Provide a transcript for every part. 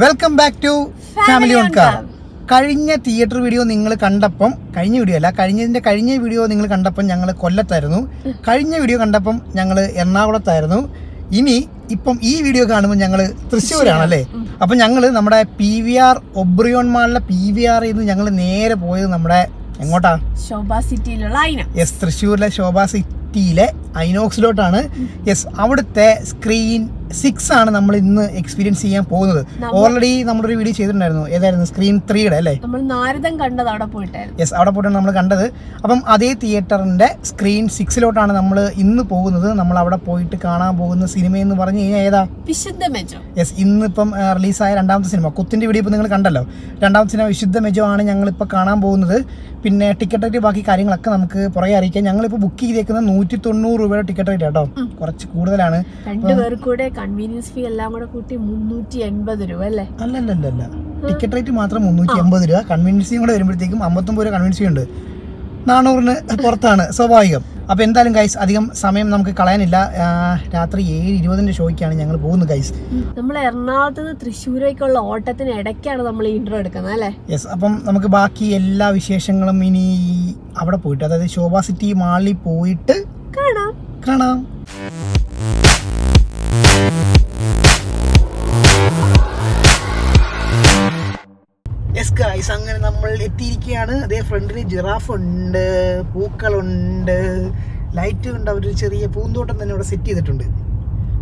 Welcome back to family on car. കഴിഞ്ഞ theatre video നിങ്ങൾ കണ്ടപ്പം, കഴിഞ്ഞ വീഡിയോ നിങ്ങൾ കണ്ടപ്പം ഞങ്ങൾ കൊല്ലത്തായിരുന്നു. കഴിഞ്ഞ വീഡിയോ കണ്ടപ്പം ഞങ്ങൾ എറണാകുളത്തായിരുന്നു. ഇപ്പം ഈ വീഡിയോ കാണുമ്പോൾ ഞങ്ങൾ തൃശ്ശൂരാണല്ലേ. അപ്പം ഞങ്ങൾ നമ്മുടെ PVR ഒബ്രിയോൺ മാളിലെ PVR നിന്ന് ഞങ്ങൾ നേരെ പോയത് നമ്മുടെ എങ്ങോട്ടാ? ശോഭ സിറ്റിയിലുള്ള യെസ്, തൃശ്ശൂരിലെ ശോഭ സിറ്റിയിലെ ഐനോക്സിലോട്ടാണ്. യെസ്, അവിടുത്തെ സ്ക്രീൻ 6 ആണ് നമ്മൾ ഇന്ന് എക്സ്പീരിയൻസ് ചെയ്യാൻ പോകുന്നത്. ഓൾറെഡി നമ്മളൊരു വീഡിയോ ചെയ്തിട്ടുണ്ടായിരുന്നു. ഏതായിരുന്നു? സ്ക്രീൻ 3യുടെ അല്ലേ? നമ്മൾ നാരദം കണ്ടത് അവിടെ പോയിട്ടായിരുന്നു. യെസ്, അവിടെ പോയിട്ടാണ് നമ്മൾ കണ്ടത്. അപ്പം അതേ തിയേറ്ററിന്റെ സ്ക്രീൻ 6ലോട്ടാണ് നമ്മൾ ഇന്ന് പോകുന്നത്. നമ്മൾ അവിടെ പോയിട്ട് കാണാൻ പോകുന്ന സിനിമ എന്ന് പറഞ്ഞു കഴിഞ്ഞാൽ ഏതാ? വിശുദ്ധ മെജോ. യെസ്, ഇന്നിപ്പം റിലീസായ രണ്ടാമത്തെ സിനിമ, കുത്തിന്റെ വീഡിയോ ഇപ്പം നിങ്ങൾ കണ്ടല്ലോ. രണ്ടാമത്തെ സിനിമ വിശുദ്ധ മെജോ ആണ് ഞങ്ങളിപ്പോൾ കാണാൻ പോകുന്നത്. പിന്നെ ടിക്കറ്റ് റേറ്റ് ബാക്കി കാര്യങ്ങളൊക്കെ നമുക്ക് പുറകെ അറിയിക്കാം. ഞങ്ങളിപ്പോൾ ബുക്ക് ചെയ്തേക്കുന്നത് 190 രൂപയുടെ ടിക്കറ്റ് റേറ്റ് കേട്ടോ. കുറച്ച് കൂടുതലാണ്. രണ്ടുപേർ കൂടെ കൺവീനിയൻസ് ഫീ എല്ലാം കൂടെ കൂട്ടി 380 രൂപ അല്ലേ? അല്ലല്ല, ടിക്കറ്റ് റേറ്റ് മാത്രം 380 രൂപ. കൺവീനിയൻസ് ഫീ കൂടെ വരുമ്പോഴത്തേക്കും 59 രൂപ കൺവീനിയൻസ് ഫീ ഉണ്ട്. 400-ന് പുറത്താണ്, സ്വാഭാവികം. അപ്പോൾ എന്തായാലും ഗൈസ്, അധികം സമയം നമുക്ക് കളയാനില്ല. രാത്രി 7:20 ഷോയ്ക്കാണ് ഞങ്ങൾ പോകുന്നത് ഗൈസ്. നമ്മൾ എറണാകുളത്ത് നിന്ന് തൃശ്ശൂരേക്കുള്ള ഓട്ടത്തിന് ഇടയ്ക്കാണ് നമ്മൾ ഇൻട്രോ എടുക്കുന്നത് അല്ലേ? യെസ്, അപ്പം നമുക്ക് ബാക്കി എല്ലാ വിശേഷങ്ങളും ഇനി അവിടെ പോയിട്ട്, അതായത് ശോഭ സിറ്റി മാളിൽ പോയിട്ട് കാണാം. യെസ് ഗൈസ്, അങ്ങനെ നമ്മൾ എത്തിയിരിക്കുകയാണ്. അതേ ഫ്രണ്ടിൽ ജിറാഫ് ഉണ്ട്, പൂക്കളുണ്ട്, ലൈറ്റ് ഉണ്ട്. അവർ ചെറിയ പൂന്തോട്ടം തന്നെ ഇവിടെ സെറ്റ് ചെയ്തിട്ടുണ്ട്.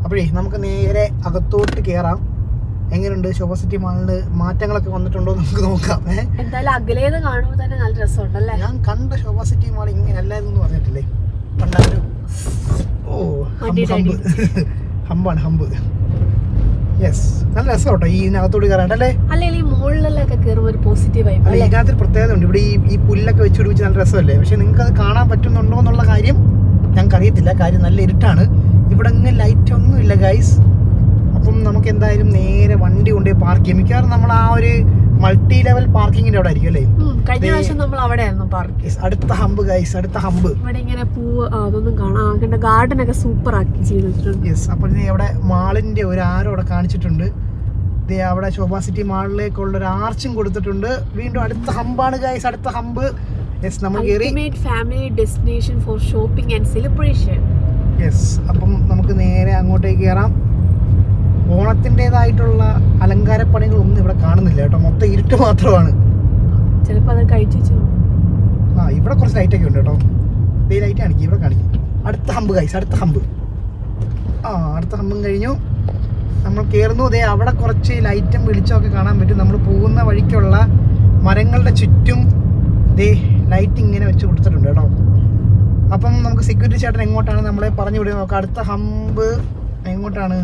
അപ്പോഴേ നമുക്ക് നേരെ അകത്തോട്ട് കയറാം. എങ്ങനെയുണ്ട് ശോഭ സിറ്റി മാളില് മാറ്റങ്ങളൊക്കെ വന്നിട്ടുണ്ടോ നമുക്ക് നോക്കാം. എന്തായാലും അകലേന്ന് കാണുമ്പോൾ തന്നെ നല്ല രസമുണ്ടല്ലേ? ഞാൻ കണ്ട ശോഭ സിറ്റി മാൾ ഇങ്ങനെ അല്ലായിരുന്നു പറഞ്ഞിട്ടില്ലേ? പണ്ടൊരു ഹമ്പ്. യെസ്, നല്ല രസം കേട്ടോ ഈ ഇതിനകത്തോട് കയറാണ്ടല്ലേ. അല്ലെങ്കിൽ മുകളിലൊക്കെ കയറുമ്പോൾ ഒരു പോസിറ്റീവ് ആയി. അല്ല, ഇതിനകത്തൊരു പ്രത്യേകത ഉണ്ട്. ഇവിടെ ഈ പുല്ലൊക്കെ വെച്ച് പിടിപ്പിച്ച് നല്ല രസമല്ലേ. പക്ഷെ നിങ്ങൾക്ക് അത് കാണാൻ പറ്റുന്നുണ്ടോ എന്നുള്ള കാര്യം ഞങ്ങൾക്ക് അറിയത്തില്ല. കാര്യം നല്ല ഇരുട്ടാണ്. ഇവിടെ അങ്ങനെ ലൈറ്റ് ഒന്നും ഇല്ല ഗൈസ്. അപ്പം നമുക്ക് എന്തായാലും നേരെ വണ്ടി കൊണ്ടുപോയി പാർക്ക് ചെയ്യും. മിക്കവാറും നമ്മൾ ആ ഒരു മൾട്ടി ലെവൽ പാർക്കിങ്ങിന്റെ അവിടെ ആയിരിക്കും അല്ലേ? കഴിഞ്ഞ പ്രാവശ്യം നമ്മൾ അവിടെയായിരുന്നു പാർക്ക്. അടുത്ത ഹമ്പ് ഗൈസ്, അടുത്ത ഹമ്പ്. ഇവിടെ ഇങ്ങനെ പൂവ് അതൊന്നും കാണാൻ, ഗാർഡൻ ഒക്കെ സൂപ്പർ ആക്കി ചെയ്തിട്ടുണ്ട്. യെസ്, അപ്പോൾ അവിടെ മാളിന്റെ ഒരു ആരോ അവിടെ കാണിച്ചിട്ടുണ്ട്. അവിടെ ശോഭ സിറ്റി മാളിലേക്കുള്ള ഒരു ആർച്ചും കൊടുത്തിട്ടുണ്ട്. വീണ്ടും അടുത്ത ഹമ്പാണ് ഗൈസ്, അടുത്ത ഹമ്പ്. യെസ്, നമ്മൾ family destination four shopping and celebration. Yes, അപ്പം നമുക്ക് നേരെ അങ്ങോട്ടേക്ക് കയറാം. ഓണത്തിൻ്റെതായിട്ടുള്ള അലങ്കാരപ്പണികളൊന്നും ഇവിടെ കാണുന്നില്ല കേട്ടോ. മൊത്തം ഇരുട്ട് മാത്രമാണ്. ചിലപ്പോൾ അത് കഴിച്ചു. ഇവിടെ കുറച്ച് ലൈറ്റൊക്കെ ഉണ്ട് കേട്ടോ. ഇതേ ലൈറ്റ് കാണിക്കും, ഇവിടെ കാണിക്കും. അടുത്ത ഹമ്പ് ഗൈസ്, അടുത്ത ഹമ്പ്. അടുത്ത ഹമ്പും കഴിഞ്ഞു. നമ്മൾ കയറുന്നു. അതേ അവിടെ കുറച്ച് ലൈറ്റും വെളിച്ചം ഒക്കെ കാണാൻ പറ്റും. നമ്മൾ പോകുന്ന വഴിക്കുള്ള മരങ്ങളുടെ ചുറ്റും ദേ ലൈറ്റ് ഇങ്ങനെ വെച്ച് കൊടുത്തിട്ടുണ്ട് കേട്ടോ. അപ്പം നമുക്ക് സെക്യൂരിറ്റി ചേട്ടൻ എങ്ങോട്ടാണ് നമ്മളെ പറഞ്ഞു വിടുക നോക്കാം. അടുത്ത ഹമ്പ് എങ്ങോട്ടാണ്?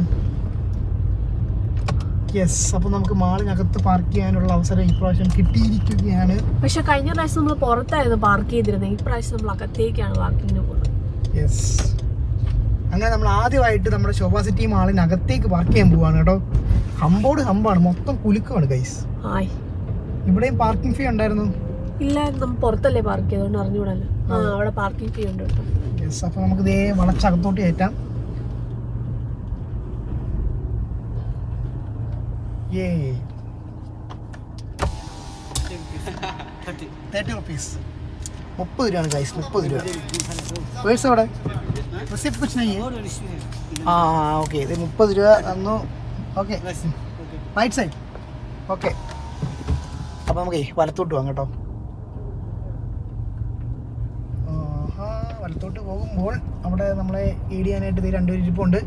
യെസ്, അപ്പോൾ നമുക്ക് മാളിനകത്ത് പാർക്ക് ചെയ്യാനുള്ള അവസരം ഇപ്രാവശ്യം കിട്ടിയിരിക്കുകയാണ്. പക്ഷെ കഴിഞ്ഞ പ്രാവശ്യം നമ്മൾ പുറത്തായിരുന്നു പാർക്ക് ചെയ്തിരുന്നത്. ഈ പ്രാവശ്യം നമ്മൾ അകത്തേക്കാണ് പാർക്കിങ്ങിന് പോകുന്നത്. യെസ്, അങ്ങനെ നമ്മൾ ആദ്യമായിട്ട് നമ്മുടെ ശോഭ സിറ്റി മാളിനകത്തേക്ക് പാർക്ക് ചെയ്യാൻ പോവാണ് കേട്ടോ. ഹമ്പാണ്, മൊത്തം കുലുക്കമാണ് ഗൈസ്. ഇവിടെയും പാർക്കിംഗ് ഫീ ഉണ്ടായിരുന്നു. ഇല്ല, നമ്മൾ പുറത്തല്ലേ പാർക്ക് ചെയ്തോണ്ട് അറിഞ്ഞുകൂടല്ലോ. അവിടെ പാർക്കിംഗ് ഫീ ഉണ്ട് കേട്ടോ. യെസ്, അപ്പോൾ നമുക്ക് ഇതേ വളച്ചകത്തോട്ട് കയറ്റാം. Yay. 30 rupees. 30 രൂപയാണ് ഗൈസ്, 30 രൂപ. പേഴ്സ് അവിടെ റെസിപ്റ്റ് കുछ नहीं है. ഓക്കെ, ഇത് 30 രൂപ തന്നു. Okay, right side. ഓക്കെ, അപ്പോൾ നമുക്ക് വലത്തോട്ട് പോകാം കേട്ടോ. വലത്തോട്ട് പോകുമ്പോൾ അവിടെ നമ്മളെ ഗൈഡ് ചെയ്യാനായിട്ട് ഇത് 2 പേര് ഇരിപ്പുണ്ട്.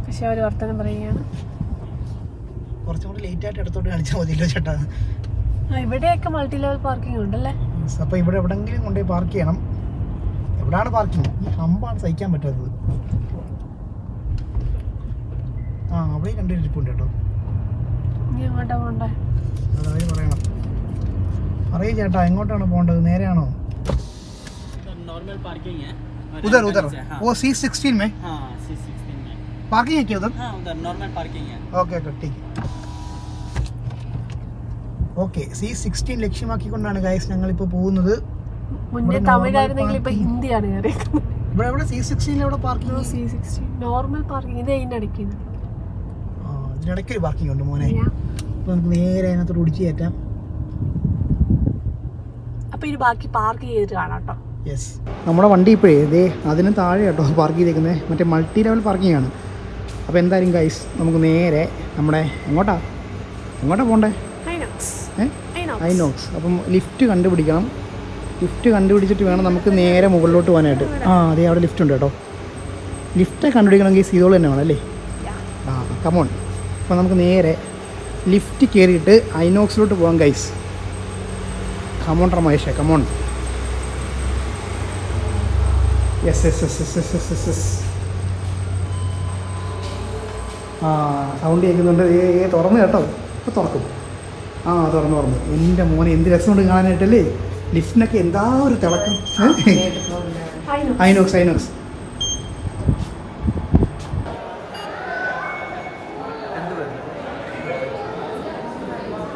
പക്ഷെ അവർ വർത്തമാനം പറയുകയാണ്. കുറച്ചും കൂടി ലേറ്റ് ആയിട്ട് അടുത്തോട്ട് കാണിച്ചാൽ മതിയല്ലോ ചേട്ടാ. ഇവിടെയൊക്കെ മൾട്ടി ലെവൽ പാർക്കിംഗ് ഉണ്ടല്ലേ. അപ്പോൾ ഇവിടെ എവിടെങ്കിലും കൊണ്ടുപോയി പാർക്ക് ചെയ്യണം. എവിടെയാണ് പാർക്കിംഗ്? ഈ ഹമ്പാണ് സഹിക്കാൻ പറ്റാത്തത്. അവിടെ 2 പേര് ഇരിപ്പുണ്ട് കേട്ടോ. എങ്ങോട്ടാ പോണ്ടേ? അതായത് പറയണം. അറിയാം ചേട്ടാ, എങ്ങോട്ടാണ് പോകേണ്ടത്? നേരെയാണോ? नॉर्मल पार्किंग है उधर वो C16 में C16 में पार्किंग है क्या उधर? उधर नॉर्मल पार्किंग है. ओके ठीक. ഓക്കെ, C16 ലക്ഷ്യമാക്കിക്കൊണ്ടാണ് ഗൈസ് ഞങ്ങളിപ്പോൾ പോകുന്നത്. മുന്നേ തമിഴായിരുന്നെങ്കിൽ ഇപ്പൊ ഹിന്ദിയാണ് ഇവിടെ എവിടെ C16 എവിടെ പാർക്കിംഗ്? C16 normal parking. ഇത് ഇതിനടയ്ക്ക് ഇതിനിടയ്ക്ക് ഒരു പാർക്കിംഗ് ഉണ്ട് മോനെ. അപ്പോൾ നമുക്ക് നേരെ അതിനകത്തോട് ഓടിച്ച് കയറ്റാം. അപ്പോൾ ഇനി ബാക്കി പാർക്ക് ചെയ്തിട്ട് കാണാം കേട്ടോ. യെസ്, നമ്മുടെ വണ്ടി ഇപ്പോഴേ ഇതേ അതിന് താഴെ കേട്ടോ പാർക്ക് ചെയ്തേക്കുന്നത്, മറ്റേ മൾട്ടി ലെവൽ പാർക്കിംഗ് ആണ്. അപ്പോൾ എന്തായാലും ഗൈസ് നമുക്ക് നേരെ നമ്മുടെ എങ്ങോട്ടാ പോകണ്ടേ? ഐനോക്സ്. അപ്പം ലിഫ്റ്റ് കണ്ടുപിടിക്കണം. ലിഫ്റ്റ് കണ്ടുപിടിച്ചിട്ട് വേണം നമുക്ക് നേരെ മുകളിലോട്ട് പോകാനായിട്ട്. അതെ, അവിടെ ലിഫ്റ്റ് ഉണ്ട് കേട്ടോ. ലിഫ്റ്റ് കണ്ടുപിടിക്കണമെങ്കിൽ സീതോൾ തന്നെ വേണം അല്ലേ? കമോൺ. അപ്പോൾ നമുക്ക് നേരെ ലിഫ്റ്റ് കയറിയിട്ട് ഐനോക്സിലോട്ട് പോകാം guys. Come on Ramesh, come on. Yes. Sound കേൾക്കുന്നുണ്ട്. തുറന്നു കേട്ടോ. ഇപ്പോൾ തുറക്കും. തുറന്നു. എൻ്റെ മോനെ എന്ത് രസമുണ്ട് കാണാനായിട്ടല്ലേ. ലിഫ്റ്റിനൊക്കെ എന്താ ഒരു തിളക്കം. ഐനോക്സ്.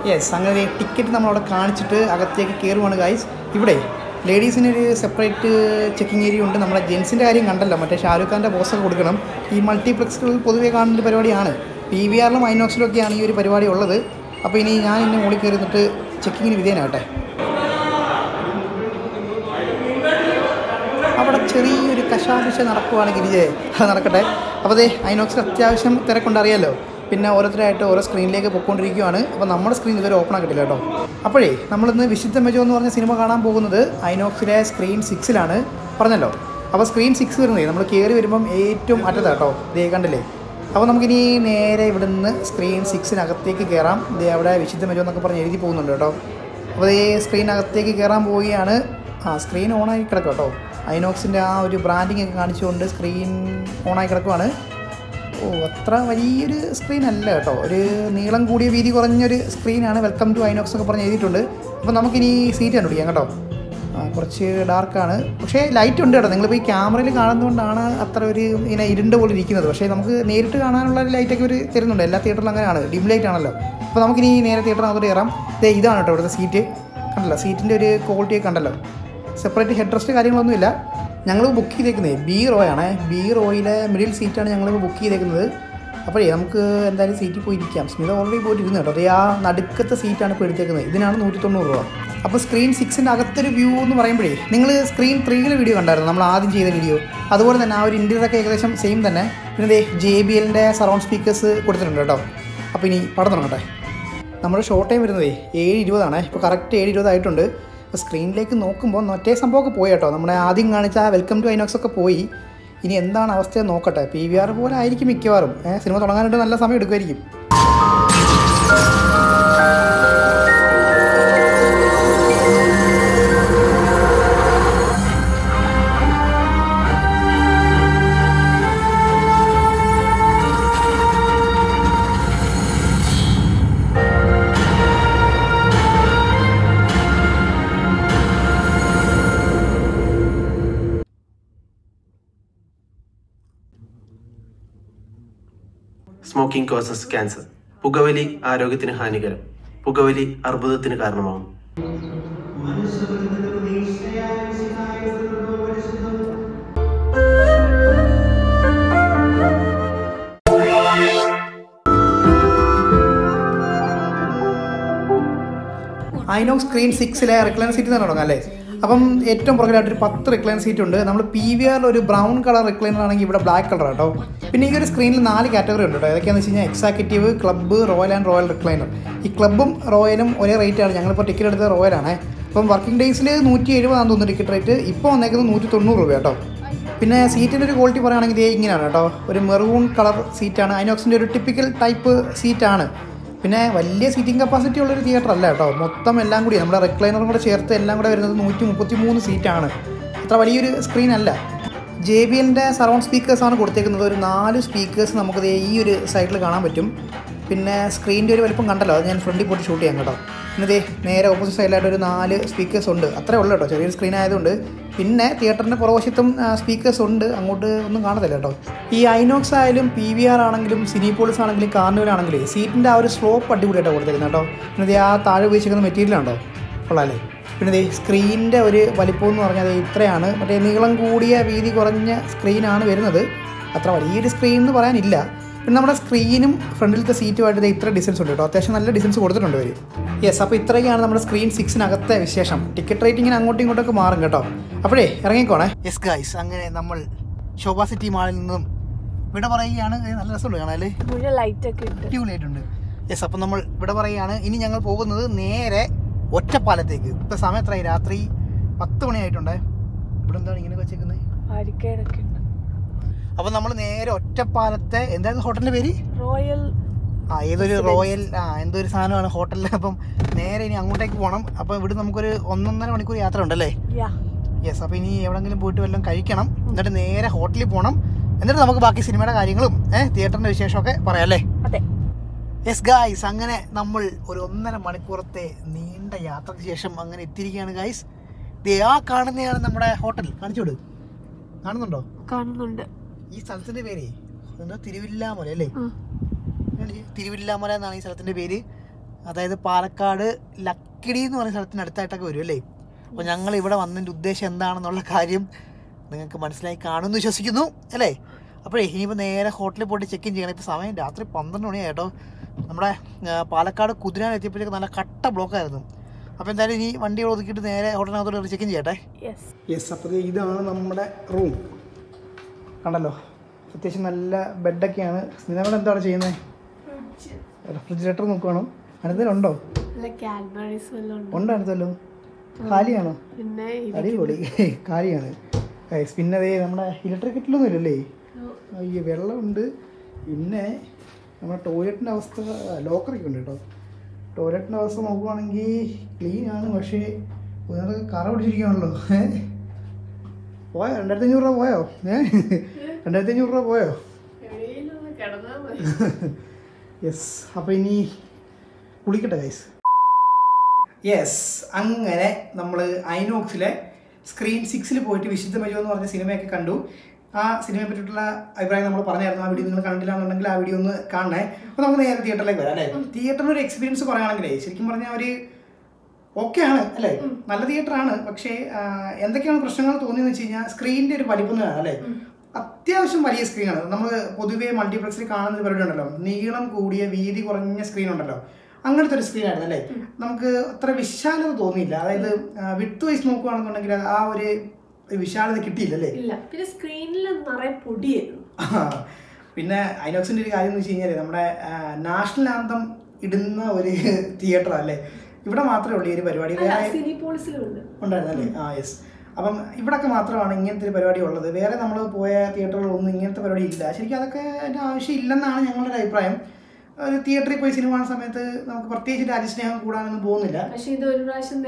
യെസ്, അങ്ങനെ ടിക്കറ്റ് നമ്മളവിടെ കാണിച്ചിട്ട് അകത്തേക്ക് കയറുവാണ് ഗൈസ്. ഇവിടെ ലേഡീസിനൊരു സെപ്പറേറ്റ് ചെക്കിംഗ് ഏരിയ ഉണ്ട്. നമ്മുടെ ജെൻസിൻ്റെ കാര്യം കണ്ടല്ലോ, മറ്റേ ഷാരൂഖ് ഖാൻ്റെ പോസ്റ്റൊക്കെ കൊടുക്കണം. ഈ മൾട്ടിപ്ലക്സുകളിൽ പൊതുവേ കാണുന്നൊരു പരിപാടിയാണ്. PVRലും ഐനോക്സിലും ഒക്കെയാണ് ഈ ഒരു പരിപാടി ഉള്ളത്. അപ്പോൾ ഇനി ഞാൻ ഇന്ന് മുകളിൽ കയറി നിന്നിട്ട് ചെക്കിങ്ങിന് വിധേയനാകട്ടെ. അവിടെ ചെറിയൊരു കശാപിശ നടക്കുവാണ് ഗിരിജയെ, അത് നടക്കട്ടെ. അപ്പോൾ അതേ ഐനോക്സിൽ അത്യാവശ്യം തിരക്കുണ്ടറിയാമല്ലോ. പിന്നെ ഓരോരുത്തരായിട്ട് ഓരോ സ്ക്രീനിലേക്ക് പൊയ്ക്കൊണ്ടിരിക്കുകയാണ്. അപ്പോൾ നമ്മുടെ സ്ക്രീൻ ഇതുവരെ ഓപ്പൺ ആക്കിയിട്ടില്ല കേട്ടോ. അപ്പോഴേ നമ്മളിന്ന് വിശുദ്ധ മെജോ എന്ന് പറഞ്ഞ സിനിമ കാണാൻ പോകുന്നത് ഐനോക്സിലെ സ്ക്രീൻ 6ലാണ് പറഞ്ഞല്ലോ. അപ്പോൾ സ്ക്രീൻ 6 വരുന്നത് നമ്മൾ കയറി വരുമ്പം ഏറ്റവും അറ്റത്താണ് കേട്ടോ. ദേ കണ്ടില്ലേ. അപ്പോൾ നമുക്കിനി നേരെ ഇവിടുന്ന് സ്ക്രീൻ 6-നകത്തേക്ക് കയറാം. ദേ അവിടെ വിശുദ്ധ മെജോ എന്നൊക്കെ പറഞ്ഞ് എഴുതി പോകുന്നുണ്ട് കേട്ടോ. അപ്പോൾ ഈ സ്ക്രീനകത്തേക്ക് കയറാൻ പോവുകയാണ്. സ്ക്രീൻ ഓണായി കിടക്കും കേട്ടോ. ഐനോക്സിൻ്റെ ആ ഒരു ബ്രാൻഡിങ് ഒക്കെ കാണിച്ചുകൊണ്ട് സ്ക്രീൻ ഓണായി കിടക്കുവാണ്. അത്ര വലിയൊരു സ്ക്രീൻ അല്ല കേട്ടോ. ഒരു നീളം കൂടിയ വീതി കുറഞ്ഞൊരു സ്ക്രീനാണ്. വെൽക്കം ടു ഐനോക്സ് ഒക്കെ പറഞ്ഞ് എഴുതിയിട്ടുണ്ട്. അപ്പോൾ നമുക്കിനി സീറ്റ് കണ്ടുപിടിക്കാം കേട്ടോ. കുറച്ച് ഡാർക്കാണ്, പക്ഷേ ലൈറ്റ് ഉണ്ട് കേട്ടോ. നിങ്ങളിപ്പോൾ ഈ ക്യാമറയിൽ കാണുന്നതുകൊണ്ടാണ് അത്ര ഒരു ഇങ്ങനെ ഇരുണ്ട പോലെ ഇരിക്കുന്നത്. പക്ഷേ നമുക്ക് നേരിട്ട് കാണാനുള്ള ലൈറ്റൊക്കെ ഒരു തരുന്നുണ്ട്. എല്ലാ തിയേറ്ററിലും അങ്ങനെയാണ്, ഡിം ലൈറ്റ് ആണല്ലോ. അപ്പോൾ നമുക്കിനി നേരെ തിയേറ്ററിനകത്തോട്ട് കയറാം. ഇതാണ് കേട്ടോ ഇവിടുത്തെ സീറ്റ്. കണ്ടല്ലോ, സീറ്റിൻ്റെ ഒരു ക്വാളിറ്റിയൊക്കെ കണ്ടല്ലോ. സെപ്പറേറ്റ് ഹെഡ് റെസ്റ്റ് കാര്യങ്ങളൊന്നുമില്ല. ഞങ്ങൾ ബുക്ക് ചെയ്തേക്കുന്നത് B-Row ആണ്. B-Rowയിലെ മിഡിൽ സീറ്റാണ് ഞങ്ങൾ ബുക്ക് ചെയ്തേക്കുന്നത്. അപ്പോഴേ നമുക്ക് എന്തായാലും സീറ്റിൽ പോയിരിക്കാം. സ്മിത ഓൾറെഡി പോയിട്ടിരുന്നു കേട്ടോ. അതേ ആ നടുക്കത്തെ സീറ്റാണ് ഇപ്പോൾ എടുത്തേക്കുന്നത്. ഇതിനാണ് 190 രൂപ. അപ്പോൾ സ്ക്രീൻ 6ൻ്റെ അകത്തൊരു വ്യൂ എന്ന് പറയുമ്പോഴേ നിങ്ങൾ സ്ക്രീൻ 3യിലെ വീഡിയോ കണ്ടായിരുന്നു, നമ്മൾ ആദ്യം ചെയ്ത വീഡിയോ. അതുപോലെ തന്നെ ആ ഒരു ഇൻറ്റീരിയറൊക്കെ ഏകദേശം സെയിം തന്നെ. പിന്നെ JBLൻ്റെ സറൗണ്ട് സ്പീക്കേഴ്സ് കൊടുത്തിട്ടുണ്ട് കേട്ടോ. അപ്പോൾ ഇനി പടം തുടങ്ങട്ടെ. നമ്മുടെ ഷോർട്ട് ടൈം വരുന്നത് 7:20 ഇപ്പോൾ കറക്റ്റ് 7:20 ആയിട്ടുണ്ട്. അപ്പോൾ സ്ക്രീനിലേക്ക് നോക്കുമ്പോൾ മറ്റേ സംഭവമൊക്കെ പോയി കേട്ടോ. നമ്മുടെ ആദ്യം കാണിച്ച വെൽക്കം ടു ഐനോക്സ് ഒക്കെ പോയി. ഇനി എന്താണ് അവസ്ഥ നോക്കട്ടെ. PVR പോലെ ആയിരിക്കും മിക്കവാറും. സിനിമ തുടങ്ങാനായിട്ട് നല്ല സമയം എടുക്കുമായിരിക്കും. Smoking causes cancer. പുകവലി ആരോഗ്യത്തിന് ഹാനികരം. പുകവലി അർബുദത്തിന് കാരണമാകും. ഐനോക്സ് സ്ക്രീൻ 6ലെ റിക്ലൈനർ സീറ്റ് തന്നെ തുടങ്ങാം അല്ലേ? അപ്പം ഏറ്റവും പുറകിലായിട്ടൊരു 10 റിക്ലൈനർ സീറ്റ് ഉണ്ട്. നമ്മൾ PVRൽ ഒരു ബ്രൗൺ കളർ റിക്ലൈനർ ആണെങ്കിൽ ഇവിടെ ബ്ലാക്ക് കളർ കേട്ടോ. പിന്നെ ഈ ഒരു സ്ക്രീനിൽ 4 കാറ്റഗറി ഉണ്ട് കേട്ടോ. ഏതൊക്കെയാണെന്ന് വെച്ച് കഴിഞ്ഞാൽ executive, club, royal and royal recliner. ഈ ക്ലബ്ബും റോയലും ഒരേ റേറ്റാണ്. ഞങ്ങളിപ്പോൾ ടിക്കറ്റ് എടുത്തത് റോയലാണ്. അപ്പം വർക്കിംഗ് ഡേയ്സിൽ 170 തോന്നുന്നു ടിക്കറ്റ് റേറ്റ്. ഇപ്പോൾ വന്നേക്കുന്നത് 190 രൂപ കേട്ടോ. പിന്നെ സീറ്റിൻ്റെ ഒരു ക്വാളിറ്റി പറയുകയാണെങ്കിൽ ഇങ്ങനെയാണ് കേട്ടോ. ഒരു മെറൂൺ കളർ സീറ്റാണ്. ഐനോക്സിൻ്റെ ഒരു ടിപ്പിക്കൽ ടൈപ്പ് സീറ്റാണ്. പിന്നെ വലിയ സീറ്റിംഗ് കപ്പാസിറ്റി ഉള്ളൊരു തിയേറ്റർ അല്ല കേട്ടോ. മൊത്തം എല്ലാം കൂടി നമ്മുടെ റിക്ലൈനറും കൂടെ ചേർത്ത് എല്ലാം കൂടെ വരുന്നത് 133 സീറ്റാണ്. അത്ര വലിയൊരു സ്ക്രീൻ അല്ല. JBLൻ്റെ സറൗണ്ട് സ്പീക്കേഴ്സാണ് കൊടുത്തേക്കുന്നത്. ഒരു 4 സ്പീക്കേഴ്സ് നമുക്ക് ഈ ഒരു സൈഡിൽ കാണാൻ പറ്റും. പിന്നെ സ്ക്രീനിൻ്റെ ഒരു വലിപ്പം കണ്ടല്ലോ, അത് ഞാൻ ഫ്രണ്ടിൽ പോയിട്ട് ഷൂട്ട് ചെയ്യാം കേട്ടോ. പിന്നെ നേരെ ഓപ്പോസിറ്റ് സൈഡിലായിട്ട് ഒരു 4 സ്പീക്കേഴ്സ് ഉണ്ട്. അത്രേ ഉള്ളൂ കേട്ടോ, ചെറിയൊരു സ്ക്രീൻ ആയതുകൊണ്ട്. പിന്നെ തിയേറ്ററിൻ്റെ പുറവശത്തും സ്പീക്കേഴ്സ് ഉണ്ട്, അങ്ങോട്ട് ഒന്നും കാണത്തില്ല കേട്ടോ. ഈ ഐനോക്സ് ആയാലും PVR ആണെങ്കിലും സിനിപോളിസ് ആണെങ്കിലും കാർണിവൽ ആണെങ്കിലും സീറ്റിൻ്റെ ആ ഒരു സ്ലോപ്പ് അടിപൊളിയായിട്ടാണ് കൊടുത്തേക്കുന്നത് കേട്ടോ. പിന്നെ ആ താഴെ ഉപയോഗിച്ചിരിക്കുന്ന മെറ്റീരിയലാണോ കൊള്ളാമല്ലേ. പിന്നെ സ്ക്രീനിൻ്റെ ഒരു വലിപ്പം എന്ന് പറഞ്ഞാൽ ഇത്രയാണ്. മറ്റേ നീളം കൂടിയ വീതി കുറഞ്ഞ സ്ക്രീനാണ് വരുന്നത്. അത്ര വലിയൊരു സ്ക്രീൻ എന്ന് പറയാനില്ല. പിന്നെ നമ്മുടെ സ്ക്രീനും ഫ്രണ്ടിലത്തെ സീറ്റുമായിട്ട് ഇത്ര ഡിസ്റ്റൻസ് ഉണ്ട് കേട്ടോ. അത്യാവശ്യം നല്ല ഡിസ്റ്റൻസ് കൊടുത്തിട്ടുണ്ട് അവർ. യെസ്, അപ്പോൾ ഇത്രയൊക്കെയാണ് നമ്മുടെ സ്ക്രീൻ 6-നകത്തെ വിശേഷം. ടിക്കറ്റ് റേറ്റിങ്ങിന് അങ്ങോട്ടും ഇങ്ങോട്ടൊക്കെ മാറും കേട്ടോ. അപ്പോഴേ ഇറങ്ങിക്കോണേ. യെസ് ഗൈസ്, അങ്ങനെ നമ്മൾ ശോഭ സിറ്റി മാളിൽ നിന്നും ഇവിടെ പറയുകയാണ്. നല്ല രസമുണ്ട് കാണാൻ, ട്യൂബ് ലൈറ്റ് ഉണ്ട്. യെസ്, അപ്പം നമ്മൾ ഇവിടെ പറയുകയാണ്. ഇനി ഞങ്ങൾ പോകുന്നത് നേരെ ഒറ്റപ്പാലത്തേക്ക്. ഇപ്പം സമയം എത്രയായി? രാത്രി 10 മണിയായിട്ടുണ്ടേ. ഇവിടെ എന്താണ് ഇങ്ങനെ വെച്ചേക്കുന്നത്? അപ്പം നമ്മൾ നേരെ ഒറ്റപ്പാലത്തെ എന്തായിരുന്നു ഹോട്ടലിൻ്റെ പേര്? റോയൽ. ഏതൊരു റോയൽ എന്തോ ഒരു സാധനമാണ് ഹോട്ടലിൽ. അപ്പം നേരെ ഇനി അങ്ങോട്ടേക്ക് പോകണം. അപ്പം ഇവിടെ നമുക്കൊരു 1.5 മണിക്കൂർ യാത്ര ഉണ്ടല്ലേ? യെസ്, അപ്പോൾ ഇനി എവിടെയെങ്കിലും പോയിട്ട് വല്ലതും കഴിക്കണം. എന്നിട്ട് നേരെ ഹോട്ടലിൽ പോകണം. എന്നിട്ട് നമുക്ക് ബാക്കി സിനിമയുടെ കാര്യങ്ങളും തിയേറ്ററിൻ്റെ വിശേഷമൊക്കെ പറയാം അല്ലേ? അതെ. യെസ് ഗായ്സ്, അങ്ങനെ നമ്മൾ ഒരു 1.5 മണിക്കൂറത്തെ നീണ്ട യാത്രയ്ക്ക് ശേഷം അങ്ങനെ എത്തിയിരിക്കുകയാണ് ഗായ്സ്. ആ കാണുന്നതാണ് നമ്മുടെ ഹോട്ടൽ. കാണിച്ചോട്, കാണുന്നുണ്ടോ? കാണുന്നുണ്ട്. ഈ സ്ഥലത്തിൻ്റെ പേര് എന്താ? തിരുവില്ലാമല അല്ലേ? തിരുവില്ലാമല എന്നാണ് ഈ സ്ഥലത്തിൻ്റെ പേര്. അതായത് പാലക്കാട് ലക്കിടി എന്ന് പറയുന്ന സ്ഥലത്തിന് അടുത്തായിട്ടൊക്കെ വരും അല്ലേ? അപ്പോൾ ഞങ്ങൾ ഇവിടെ വന്നതിൻ്റെ ഉദ്ദേശം എന്താണെന്നുള്ള കാര്യം നിങ്ങൾക്ക് മനസ്സിലായി കാണുമെന്ന് വിശ്വസിക്കുന്നു അല്ലേ? അപ്പോഴേ ഇനിയിപ്പോൾ നേരെ ഹോട്ടലിൽ പോയിട്ട് ചെക്ക് ഇൻ ചെയ്യണം. ഇപ്പോൾ സമയം രാത്രി 12 മണിയായിട്ടോ. നമ്മുടെ പാലക്കാട് കുതിരാൻ എത്തിയപ്പോഴേക്ക് നല്ല കട്ട ബ്ലോക്കായിരുന്നു. അപ്പോൾ എന്തായാലും ഇനി വണ്ടി ഒതുക്കിയിട്ട് നേരെ ഹോട്ടലിനകത്തോട്ട് ചെക്ക് ഇൻ ചെയ്യട്ടെ. യെസ്, അപ്പോൾ ഇതാണ് നമ്മുടെ റൂം. കണ്ടല്ലോ, അത്യാവശ്യം നല്ല ബെഡൊക്കെയാണ്. നിങ്ങൾ എന്താണ് ചെയ്യുന്നത്? റെഫ്രിജറേറ്റർ നോക്കുകയാണോ? അടുത്തല്ലോ ഉണ്ടോ? അടുത്തല്ലോ കാലിയാണോ? അടിപൊളി, കാലിയാണ്. പിന്നെ അതേ നമ്മുടെ ഇലക്ട്രിക് കെറ്റിലൊന്നും ഇല്ലല്ലേ? അയ്യോ, വെള്ളമുണ്ട്. പിന്നെ നമ്മുടെ ടോയ്ലറ്റിൻ്റെ അവസ്ഥ, ലോക്കറൊക്കെ ഉണ്ട് കേട്ടോ. ടോയ്ലറ്റിൻ്റെ അവസ്ഥ നോക്കുവാണെങ്കിൽ ക്ലീനാണ്. പക്ഷേ അതിനകത്ത് കറ പിടിച്ചിരിക്കുകയാണല്ലോ. പോയോ? 2500 രൂപ പോയോ? 2500 രൂപ പോയോ? യെസ്, അപ്പോൾ ഇനി കുളിക്കട്ടെ ഗൈസ്. യെസ്, അങ്ങനെ നമ്മൾ ഐനോക്സിലെ സ്ക്രീൻ 6-ൽ പോയിട്ട് വിശുദ്ധ മജു എന്ന് പറഞ്ഞ സിനിമയൊക്കെ കണ്ടു. ആ സിനിമയെ പറ്റിയിട്ടുള്ള അഭിപ്രായം നമ്മൾ പറഞ്ഞായിരുന്നു. ആ വീഡിയോ നിങ്ങൾ കണ്ടില്ല എന്നുണ്ടെങ്കിൽ ആ വീഡിയോ ഒന്ന് കാണണേ. അപ്പോൾ നമുക്ക് നേരെ തിയേറ്ററിലേക്ക് വരാം അല്ലേ? തിയേറ്ററിൻ്റെ ഒരു എക്സ്പീരിയൻസ് പറയുകയാണെങ്കിലേ ശരിക്കും പറഞ്ഞാൽ ഒരു ഓക്കെ ആണ് അല്ലേ? നല്ല തിയേറ്ററാണ്. പക്ഷേ എന്തൊക്കെയാണ് പ്രശ്നങ്ങൾ തോന്നിയെന്ന് വെച്ച് കഴിഞ്ഞാൽ സ്ക്രീനിൻ്റെ ഒരു വലിപ്പം അല്ലേ? അത്യാവശ്യം വലിയ സ്ക്രീനാണ്. നമ്മൾ പൊതുവേ മൾട്ടിപ്ലക്സിൽ കാണുന്ന പരിപാടി ഉണ്ടല്ലോ, നീളം കൂടിയ വീതി കുറഞ്ഞ സ്ക്രീൻ ഉണ്ടല്ലോ, അങ്ങനത്തെ ഒരു സ്ക്രീനായിരുന്നു അല്ലേ? നമുക്ക് അത്ര വിശാലത തോന്നിയില്ല. അതായത് വിട്ട് വൈസ് നോക്കുകയാണെന്നുണ്ടെങ്കിൽ ആ ഒരു വിശാലത കിട്ടിയില്ലല്ലേ? പിന്നെ സ്ക്രീനിൽ നിറയെ പൊടിയായിരുന്നു. പിന്നെ ഐനോക്സിന്റെ ഒരു കാര്യം എന്ന് വെച്ച് കഴിഞ്ഞാൽ നമ്മുടെ നാഷണൽ ആന്തം ഇടുന്ന ഒരു തിയേറ്റർ അല്ലേ? ഇവിടെ മാത്രമേ ഉള്ളൂ ഈ ഒരു പരിപാടി. ഉണ്ടായിരുന്നു അല്ലേ? യെസ്. അപ്പം ഇവിടൊക്കെ മാത്രമാണ് ഇങ്ങനത്തെ ഒരു പരിപാടി ഉള്ളത്. വേറെ നമ്മൾ പോയ തിയേറ്ററുകളൊന്നും ഇങ്ങനത്തെ പരിപാടി ഇല്ല. ശരിക്കും അതൊക്കെ അതിൻ്റെ ആവശ്യം ഇല്ലെന്നാണ് ഞങ്ങളുടെ ഒരു അഭിപ്രായം. ഒരു തിയേറ്ററിൽ പോയി സിനിമ കാണുന്ന സമയത്ത് നമുക്ക് പ്രത്യേകിച്ച് രാജ്യസ്നേഹം കൂടാനൊന്നും പോകുന്നില്ല. പക്ഷേ ഇത് ഒരു പ്രാവശ്യം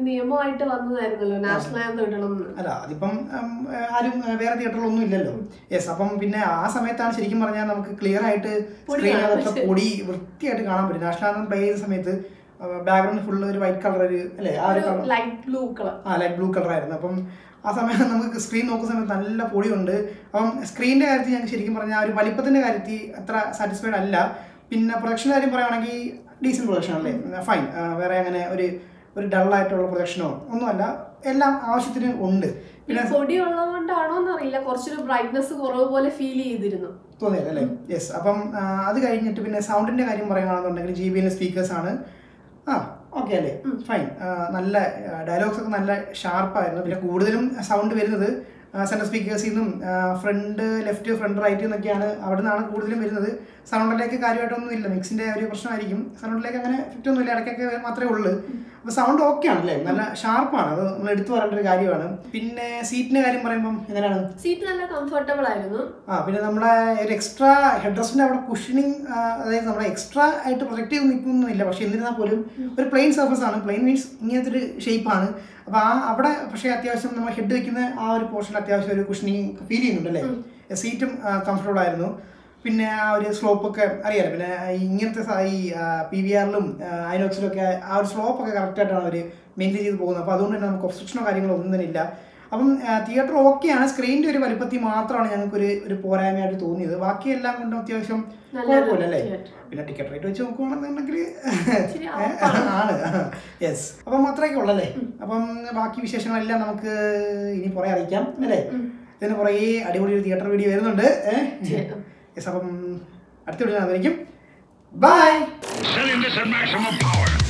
നിയമമായിട്ട് വന്നതായിരുന്നല്ലോ നാഷണൽ ആന്തം ഇടണം. അല്ല, അതിപ്പം ആരും വേറെ തിയേറ്ററിലൊന്നും ഇല്ലല്ലോ. യെസ്, അപ്പം പിന്നെ ആ സമയത്താണ് ശരിക്കും പറഞ്ഞാൽ നമുക്ക് ക്ലിയർ ആയിട്ട് സ്ക്രീനകത്തൊക്കെ പൊടി വൃത്തിയായിട്ട് കാണാൻ പറ്റും. നാഷണൽ ആന്തം പ്ലേ ചെയ്യുന്ന സമയത്ത് ബാക്ക്ഗ്രൗണ്ട് ഫുള്ള് ഒരു വൈറ്റ് കളർ അല്ലേ? ആ ഒരു കളർ, ലൈറ്റ് ബ്ലൂ കളർ ആയിരുന്നു. അപ്പം ആ സമയത്ത് നമുക്ക് സ്ക്രീൻ നോക്കുന്ന സമയത്ത് നല്ല പൊടിയുണ്ട്. അപ്പം സ്ക്രീനിൻ്റെ കാര്യത്തിൽ ഞങ്ങൾക്ക് ശരിക്കും പറഞ്ഞാൽ ഒരു വലിപ്പത്തിൻ്റെ കാര്യത്തിൽ അത്ര സാറ്റിസ്ഫൈഡ് അല്ല. പിന്നെ പ്രൊഡക്ഷൻ കാര്യം പറയുകയാണെങ്കിൽ ഡീസൻറ്റ് പ്രൊഡക്ഷൻ അല്ലേ? ഫൈൻ. വേറെ അങ്ങനെ ഒരു ഡള്ളായിട്ടുള്ള പ്രൊഡക്ഷനോ ഒന്നുമല്ല, എല്ലാം ആവശ്യത്തിന് ഉണ്ട്. പിന്നെ പൊടി ഉള്ളതുകൊണ്ടാണോ എന്നറിയില്ല, കുറച്ചൊരു ബ്രൈറ്റ്നസ് കുറവ് പോലെ ഫീൽ ചെയ്തിരുന്നു, തോന്നിയല്ലേ? യെസ്. അപ്പം അത് കഴിഞ്ഞിട്ട് പിന്നെ സൗണ്ടിൻ്റെ കാര്യം പറയുകയാണെന്നുണ്ടെങ്കിൽ JBL സ്പീക്കേഴ്സ് ആണ്. ഓക്കെ അല്ലേ? ഫൈൻ. നല്ല ഡയലോഗ്സ് ഒക്കെ നല്ല ഷാർപ്പായിരുന്നു. പിന്നെ കൂടുതലും സൗണ്ട് വരുന്നത് സെൻട്രൽ സ്പീക്കേഴ്സിൽ നിന്നും ഫ്രണ്ട് ലെഫ്റ്റ് ഫ്രണ്ട് റൈറ്റ് എന്നൊക്കെയാണ്, അവിടെ നിന്നാണ് കൂടുതലും വരുന്നത്. സറൗണ്ടിലേക്ക് കാര്യമായിട്ടൊന്നും ഇല്ല. മിക്സിൻ്റെ ഒരു പ്രശ്നമായിരിക്കും. സറൗണ്ടിലേക്ക് അങ്ങനെ എഫക്റ്റ് ഒന്നും ഇല്ല, ഇടയ്ക്കൊക്കെ മാത്രമേ ഉള്ളൂ. അപ്പോൾ സൗണ്ട് ഓക്കെ ആണല്ലേ? നല്ല ഷാർപ്പാണ്. അത് നമ്മൾ എടുത്തു പറയേണ്ട ഒരു കാര്യമാണ്. പിന്നെ സീറ്റിൻ്റെ കാര്യം പറയുമ്പം എങ്ങനെയാണ്? സീറ്റ് നല്ല കംഫർട്ടബിൾ ആയിരുന്നു. പിന്നെ നമ്മുടെ ഒരു എക്സ്ട്രാ ഹെഡ് റെസ്റ്റിൻ്റെ അവിടെ കുഷനിങ്, അതായത് നമ്മുടെ എക്സ്ട്രാ ആയിട്ട് പ്രൊജക്റ്റ് ചെയ്ത് നിൽക്കുന്നൊന്നുമില്ല. പക്ഷെ എന്നിരുന്നാൽ പോലും ഒരു പ്ലെയിൻ സർഫസ് ആണ്. പ്ലെയിൻ മീൻസ് ഇങ്ങനത്തെ ഒരു ഷേപ്പാണ്. അപ്പോൾ അവിടെ പക്ഷേ അത്യാവശ്യം നമ്മൾ ഹെഡ് വയ്ക്കുന്ന ആ ഒരു പോർഷനിൽ അത്യാവശ്യം ഒരു കുഷനിങ് ഫീൽ ചെയ്യുന്നുണ്ടല്ലേ? സീറ്റും കംഫർട്ടബിൾ ആയിരുന്നു. പിന്നെ ആ ഒരു സ്ലോപ്പൊക്കെ അറിയാലോ. പിന്നെ ഇങ്ങനത്തെ ഈ PVR-ലും ഐനോക്സിലൊക്കെ ആ ഒരു സ്ലോപ്പൊക്കെ കറക്റ്റായിട്ടാണ് അവർ മെയിൻറ്റെയിൻ ചെയ്ത് പോകുന്നത്. അപ്പോൾ അതുകൊണ്ട് തന്നെ നമുക്ക് ഒബ്സ്ട്രക്ഷനോ കാര്യങ്ങളോ ഒന്നും തന്നെ ഇല്ല. അപ്പം തിയേറ്റർ ഓക്കെയാണ്. സ്ക്രീനിൻ്റെ ഒരു വലിപ്പത്തിൽ മാത്രമാണ് ഞങ്ങൾക്കൊരു പോരായ്മയായിട്ട് തോന്നിയത്. ബാക്കിയെല്ലാം കൊണ്ടും അത്യാവശ്യം കുഴപ്പമില്ലല്ലേ? പിന്നെ ടിക്കറ്റ് റേറ്റ് വെച്ച് നോക്കുകയാണെന്നുണ്ടെങ്കിൽ ആണ്. യെസ്. അപ്പം അത്രയൊക്കെ ഉള്ളല്ലേ? അപ്പം ബാക്കി വിശേഷങ്ങളെല്ലാം നമുക്ക് ഇനി പുറകെ അറിയിക്കാം അല്ലേ? ഇതിന് കുറേ അടിപൊളി ഒരു തിയേറ്റർ വീഡിയോ വരുന്നുണ്ട്. യെസ്. അപ്പം അടുത്ത വീഡിയോ കാണുന്നതായിരിക്കും. Bye. Setting this at maximum power.